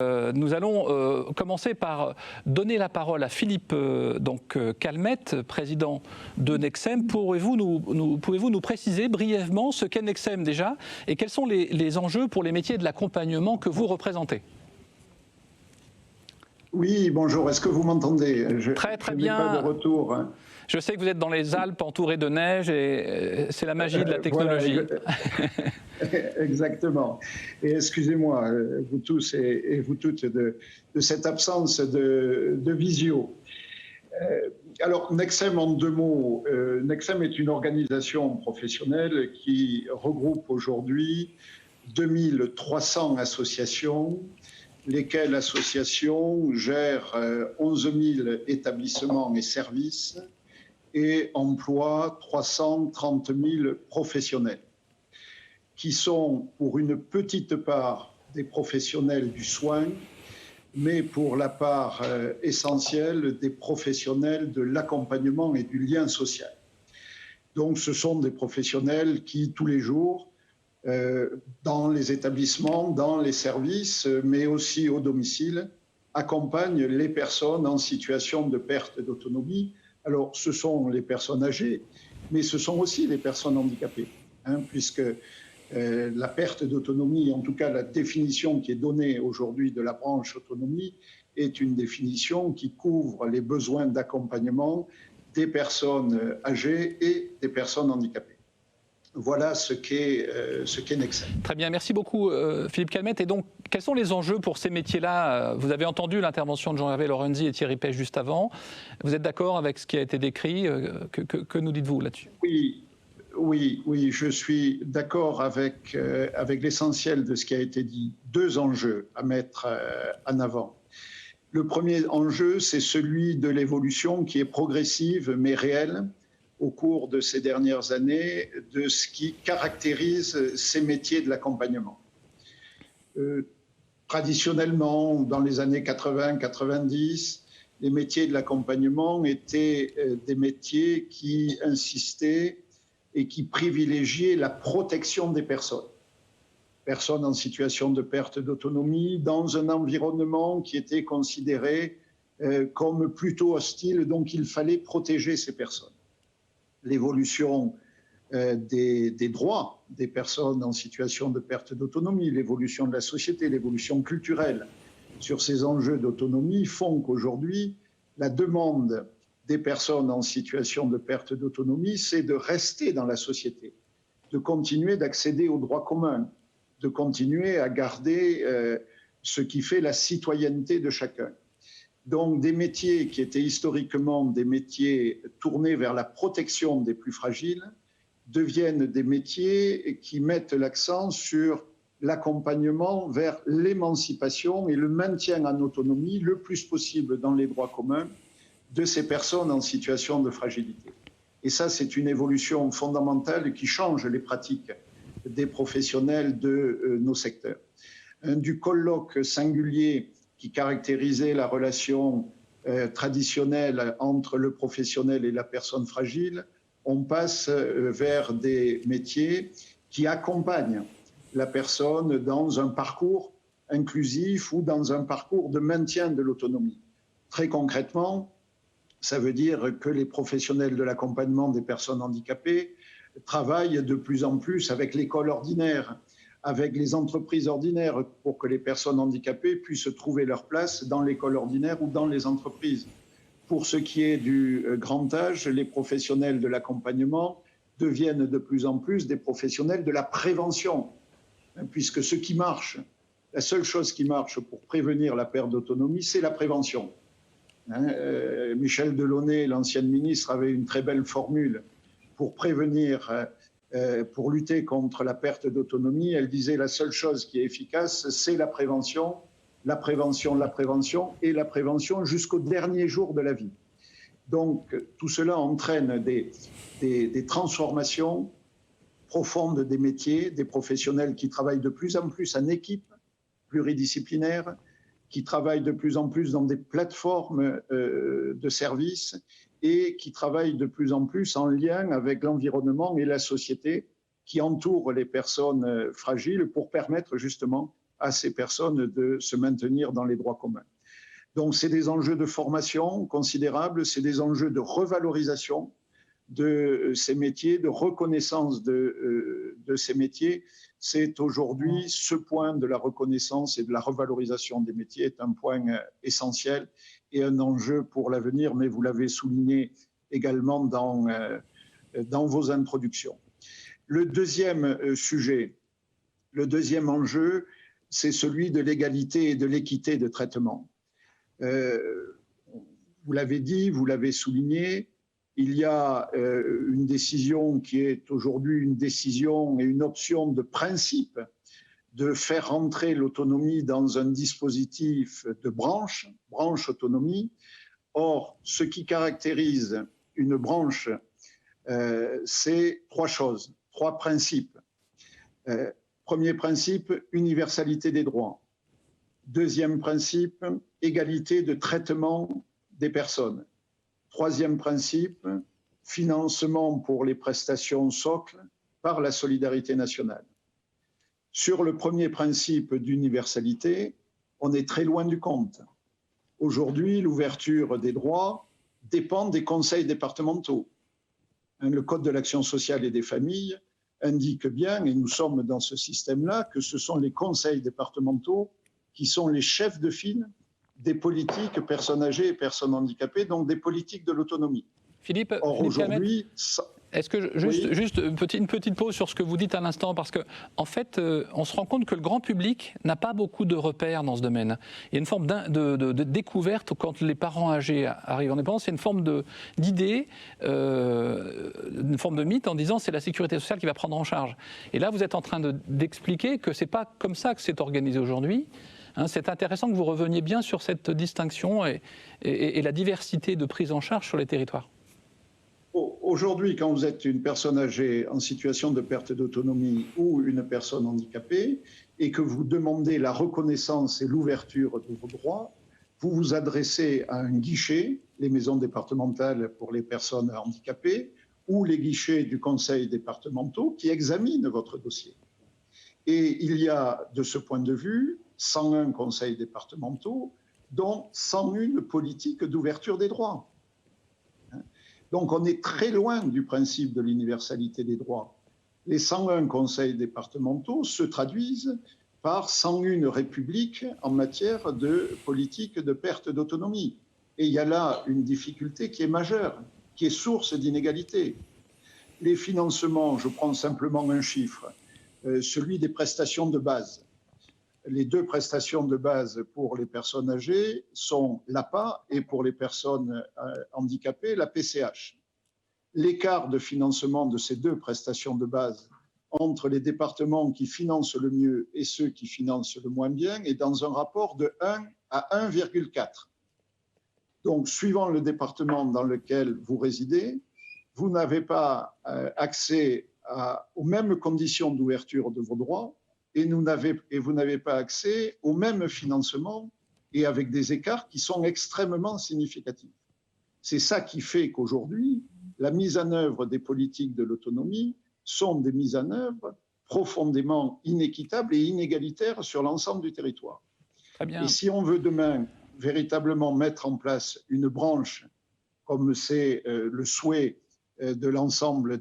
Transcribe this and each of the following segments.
Nous allons commencer par donner la parole à Philippe Calmette, président de Nexem. Pouvez-vous nous préciser brièvement ce qu'est Nexem déjà et quels sont les enjeux pour les métiers de l'accompagnement que vous représentez? Oui, bonjour, est-ce que vous m'entendez? Très bien. Pas de retour. Je sais que vous êtes dans les Alpes entouré de neige et c'est la magie de la technologie. Voilà, exactement. Et excusez-moi, vous tous et vous toutes, de cette absence de visio. Alors, Nexem, en deux mots. Nexem est une organisation professionnelle qui regroupe aujourd'hui 2300 associations, lesquelles associations gèrent 11 000 établissements et services et emploient 330 000 professionnels, qui sont pour une petite part des professionnels du soin, mais pour la part essentielle des professionnels de l'accompagnement et du lien social. Donc ce sont des professionnels qui, tous les jours, dans les établissements, dans les services, mais aussi au domicile, accompagnent les personnes en situation de perte d'autonomie. Alors, ce sont les personnes âgées, mais ce sont aussi les personnes handicapées, puisque la perte d'autonomie, en tout cas la définition qui est donnée aujourd'hui de la branche autonomie, est une définition qui couvre les besoins d'accompagnement des personnes âgées et des personnes handicapées. Voilà ce qu'est Nexem. Très bien, merci beaucoup Philippe Calmette. Et donc, quels sont les enjeux pour ces métiers-là? Vous avez entendu l'intervention de Jean-Hervé Lorenzi et Thierry Pech juste avant. Vous êtes d'accord avec ce qui a été décrit? Que nous dites-vous là-dessus? Oui, je suis d'accord avec l'essentiel de ce qui a été dit. Deux enjeux à mettre en avant. Le premier enjeu, c'est celui de l'évolution qui est progressive mais réelle au cours de ces dernières années, de ce qui caractérise ces métiers de l'accompagnement. Traditionnellement, dans les années 80-90, les métiers de l'accompagnement étaient des métiers qui insistaient et qui privilégiaient la protection des personnes. Personnes en situation de perte d'autonomie, dans un environnement qui était considéré comme plutôt hostile, donc il fallait protéger ces personnes. L'évolution des droits des personnes en situation de perte d'autonomie, l'évolution de la société, l'évolution culturelle sur ces enjeux d'autonomie font qu'aujourd'hui, la demande des personnes en situation de perte d'autonomie, c'est de rester dans la société, de continuer d'accéder aux droits communs, de continuer à garder ce qui fait la citoyenneté de chacun. Donc des métiers qui étaient historiquement des métiers tournés vers la protection des plus fragiles deviennent des métiers qui mettent l'accent sur l'accompagnement vers l'émancipation et le maintien en autonomie le plus possible dans les droits communs de ces personnes en situation de fragilité. Et ça, c'est une évolution fondamentale qui change les pratiques des professionnels de nos secteurs. Du colloque singulier qui caractérisait la relation traditionnelle entre le professionnel et la personne fragile, on passe vers des métiers qui accompagnent la personne dans un parcours inclusif ou dans un parcours de maintien de l'autonomie. Très concrètement, ça veut dire que les professionnels de l'accompagnement des personnes handicapées travaillent de plus en plus avec l'école ordinaire, avec les entreprises ordinaires pour que les personnes handicapées puissent trouver leur place dans l'école ordinaire ou dans les entreprises. Pour ce qui est du grand âge, les professionnels de l'accompagnement deviennent de plus en plus des professionnels de la prévention, puisque ce qui marche, la seule chose qui marche pour prévenir la perte d'autonomie, c'est la prévention. Michel Delaunay, l'ancienne ministre, avait une très belle formule pour prévenir, pour lutter contre la perte d'autonomie. Elle disait la seule chose qui est efficace, c'est la prévention, la prévention, la prévention et la prévention jusqu'au dernier jour de la vie. Donc tout cela entraîne des transformations profondes des métiers, des professionnels qui travaillent de plus en plus en équipe pluridisciplinaire, qui travaillent de plus en plus dans des plateformes de services et qui travaillent de plus en plus en lien avec l'environnement et la société qui entoure les personnes fragiles pour permettre justement à ces personnes de se maintenir dans les droits communs. Donc, c'est des enjeux de formation considérables, c'est des enjeux de revalorisation de ces métiers, de reconnaissance de ces métiers. C'est aujourd'hui ce point de la reconnaissance et de la revalorisation des métiers est un point essentiel et un enjeu pour l'avenir, mais vous l'avez souligné également dans vos introductions. Le deuxième sujet, le deuxième enjeu, c'est celui de l'égalité et de l'équité de traitement. Vous l'avez dit, vous l'avez souligné, il y a une décision qui est aujourd'hui une décision et une option de principe de faire rentrer l'autonomie dans un dispositif de branche autonomie. Or, ce qui caractérise une branche, c'est trois choses, trois principes. Premier principe, universalité des droits. Deuxième principe, égalité de traitement des personnes. Troisième principe, financement pour les prestations socles par la solidarité nationale. Sur le premier principe d'universalité, on est très loin du compte. Aujourd'hui, l'ouverture des droits dépend des conseils départementaux. Le Code de l'action sociale et des familles indique bien, et nous sommes dans ce système-là, que ce sont les conseils départementaux qui sont les chefs de file des politiques personnes âgées et personnes handicapées, donc des politiques de l'autonomie. Philippe, or aujourd'hui, est-ce que juste une petite pause sur ce que vous dites à l'instant, parce que en fait, on se rend compte que le grand public n'a pas beaucoup de repères dans ce domaine. Il y a une forme de découverte quand les parents âgés arrivent en dépendance, c'est une forme d'idée, une forme de mythe en disant c'est la sécurité sociale qui va prendre en charge. Et là, vous êtes en train d'expliquer que c'est pas comme ça que c'est organisé aujourd'hui. C'est intéressant que vous reveniez bien sur cette distinction et la diversité de prise en charge sur les territoires. Aujourd'hui, quand vous êtes une personne âgée en situation de perte d'autonomie ou une personne handicapée et que vous demandez la reconnaissance et l'ouverture de vos droits, vous vous adressez à un guichet, les maisons départementales pour les personnes handicapées ou les guichets du conseil départemental qui examinent votre dossier. Et il y a, de ce point de vue, 101 conseils départementaux, dont 101 politiques d'ouverture des droits. Donc on est très loin du principe de l'universalité des droits. Les 101 conseils départementaux se traduisent par 101 républiques en matière de politique de perte d'autonomie. Et il y a là une difficulté qui est majeure, qui est source d'inégalité. Les financements, je prends simplement un chiffre, celui des prestations de base. Les deux prestations de base pour les personnes âgées sont l'APA et pour les personnes handicapées, la PCH. L'écart de financement de ces deux prestations de base entre les départements qui financent le mieux et ceux qui financent le moins bien est dans un rapport de 1 à 1,4. Donc, suivant le département dans lequel vous résidez, vous n'avez pas accès aux mêmes conditions d'ouverture de vos droits et vous n'avez pas accès au même financement et avec des écarts qui sont extrêmement significatifs. C'est ça qui fait qu'aujourd'hui, la mise en œuvre des politiques de l'autonomie sont des mises en œuvre profondément inéquitables et inégalitaires sur l'ensemble du territoire. Très bien. Et si on veut demain véritablement mettre en place une branche, comme c'est le souhait de l'ensemble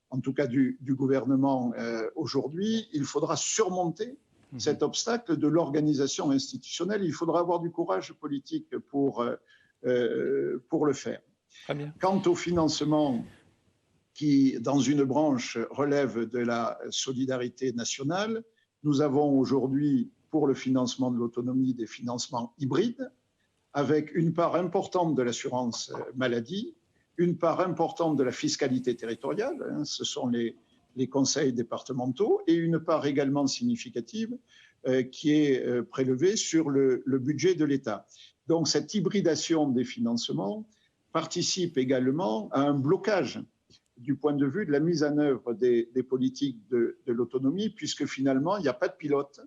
en tout cas du gouvernement aujourd'hui, il faudra surmonter cet obstacle de l'organisation institutionnelle. Il faudra avoir du courage politique pour le faire. Très bien. Quant au financement qui, dans une branche, relève de la solidarité nationale, nous avons aujourd'hui, pour le financement de l'autonomie, des financements hybrides, avec une part importante de l'assurance maladie, une part importante de la fiscalité territoriale, ce sont les conseils départementaux, et une part également significative qui est prélevée sur le budget de l'État. Donc cette hybridation des financements participe également à un blocage du point de vue de la mise en œuvre des politiques de l'autonomie, puisque finalement, il n'y a pas de pilote,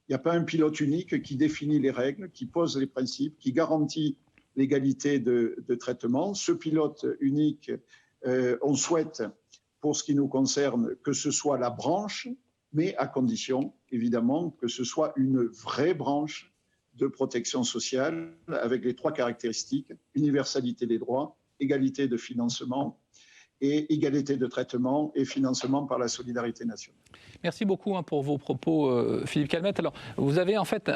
il n'y a pas un pilote unique qui définit les règles, qui pose les principes, qui garantit l'égalité de traitement. Ce pilote unique, on souhaite, pour ce qui nous concerne, que ce soit la branche mais à condition, évidemment, que ce soit une vraie branche de protection sociale avec les 3 caractéristiques: universalité des droits, égalité de financement et égalité de traitement et financement par la solidarité nationale. Merci beaucoup pour vos propos, Philippe Calmette. Alors, vous avez en fait,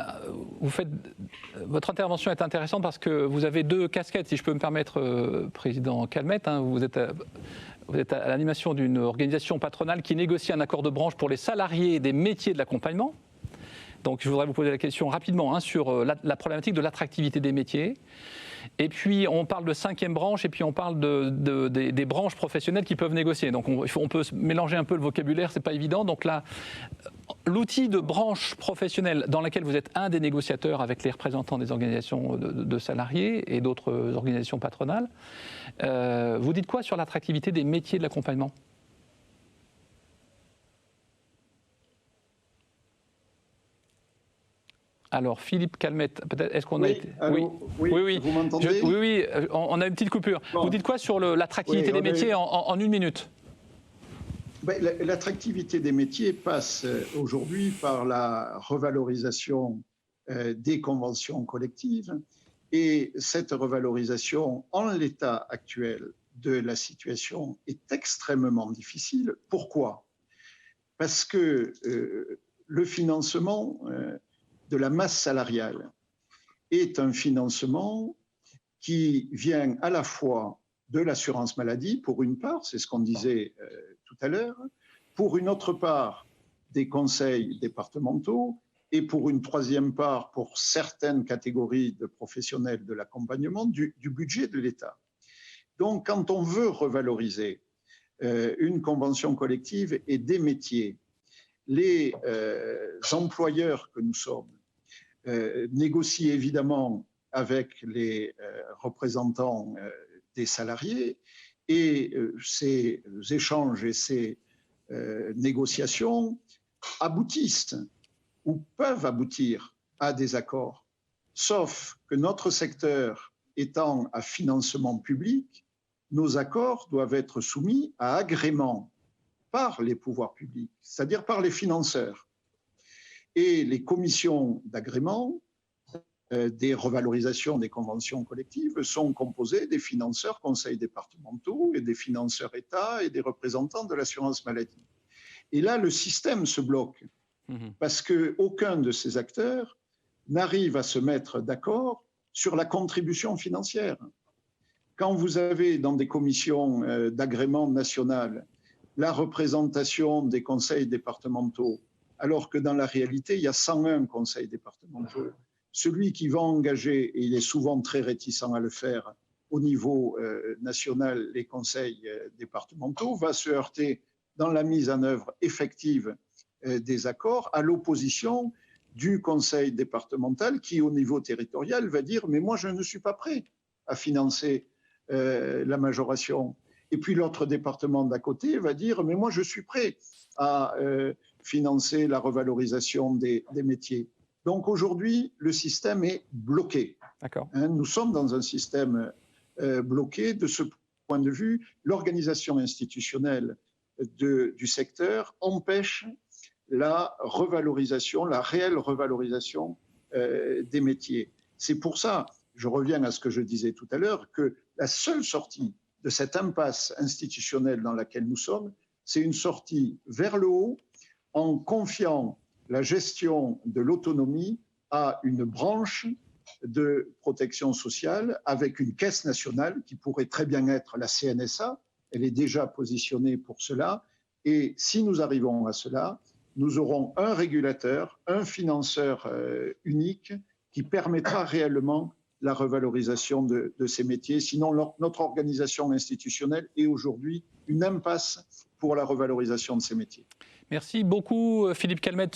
votre intervention est intéressante parce que vous avez 2 casquettes, si je peux me permettre, Président Calmette. Vous êtes à l'animation d'une organisation patronale qui négocie un accord de branche pour les salariés des métiers de l'accompagnement. Donc, je voudrais vous poser la question rapidement sur la problématique de l'attractivité des métiers. Et puis, on parle de 5e branche et puis on parle des branches professionnelles qui peuvent négocier. Donc, on peut mélanger un peu le vocabulaire, c'est pas évident. Donc là, l'outil de branche professionnelle dans laquelle vous êtes un des négociateurs avec les représentants des organisations de salariés et d'autres organisations patronales, vous dites quoi sur l'attractivité des métiers de l'accompagnement ? Alors, Philippe Calmette, peut-être, est-ce qu'on a été... Oui, vous m'entendez ? Oui, on a une petite coupure. Bon. Vous dites quoi sur l'attractivité des métiers en 1 minute ? L'attractivité des métiers passe aujourd'hui par la revalorisation des conventions collectives. Et cette revalorisation, en l'état actuel de la situation, est extrêmement difficile. Pourquoi ? Parce que le financement de la masse salariale est un financement qui vient à la fois de l'assurance maladie, pour une part, c'est ce qu'on disait tout à l'heure, pour une autre part des conseils départementaux, et pour une 3e part, pour certaines catégories de professionnels de l'accompagnement, du budget de l'État. Donc, quand on veut revaloriser une convention collective et des métiers, les employeurs que nous sommes négocient évidemment avec les représentants des salariés, et ces échanges et ces négociations aboutissent ou peuvent aboutir à des accords. Sauf que notre secteur étant à financement public, nos accords doivent être soumis à agrément par les pouvoirs publics, c'est-à-dire par les financeurs. Et les commissions d'agrément des revalorisations des conventions collectives sont composées des financeurs conseils départementaux et des financeurs État et des représentants de l'assurance maladie. Et là, le système se bloque parce qu'aucun de ces acteurs n'arrive à se mettre d'accord sur la contribution financière. Quand vous avez dans des commissions d'agrément nationales la représentation des conseils départementaux, alors que dans la réalité, il y a 101 conseils départementaux, celui qui va engager, et il est souvent très réticent à le faire, au niveau national, les conseils départementaux, va se heurter dans la mise en œuvre effective des accords à l'opposition du conseil départemental qui, au niveau territorial, va dire « mais moi, je ne suis pas prêt à financer la majoration ». Et puis l'autre département d'à côté va dire « mais moi, je suis prêt à financer la revalorisation des métiers ». Donc aujourd'hui, le système est bloqué. Nous sommes dans un système bloqué. De ce point de vue, l'organisation institutionnelle du secteur empêche la revalorisation, la réelle revalorisation des métiers. C'est pour ça, je reviens à ce que je disais tout à l'heure, que la seule sortie de cette impasse institutionnelle dans laquelle nous sommes, c'est une sortie vers le haut en confiant la gestion de l'autonomie à une branche de protection sociale avec une caisse nationale qui pourrait très bien être la CNSA. Elle est déjà positionnée pour cela. Et si nous arrivons à cela, nous aurons un régulateur, un financeur unique qui permettra réellement la revalorisation de ces métiers. Sinon, notre organisation institutionnelle est aujourd'hui une impasse pour la revalorisation de ces métiers. Merci beaucoup, Philippe Calmette.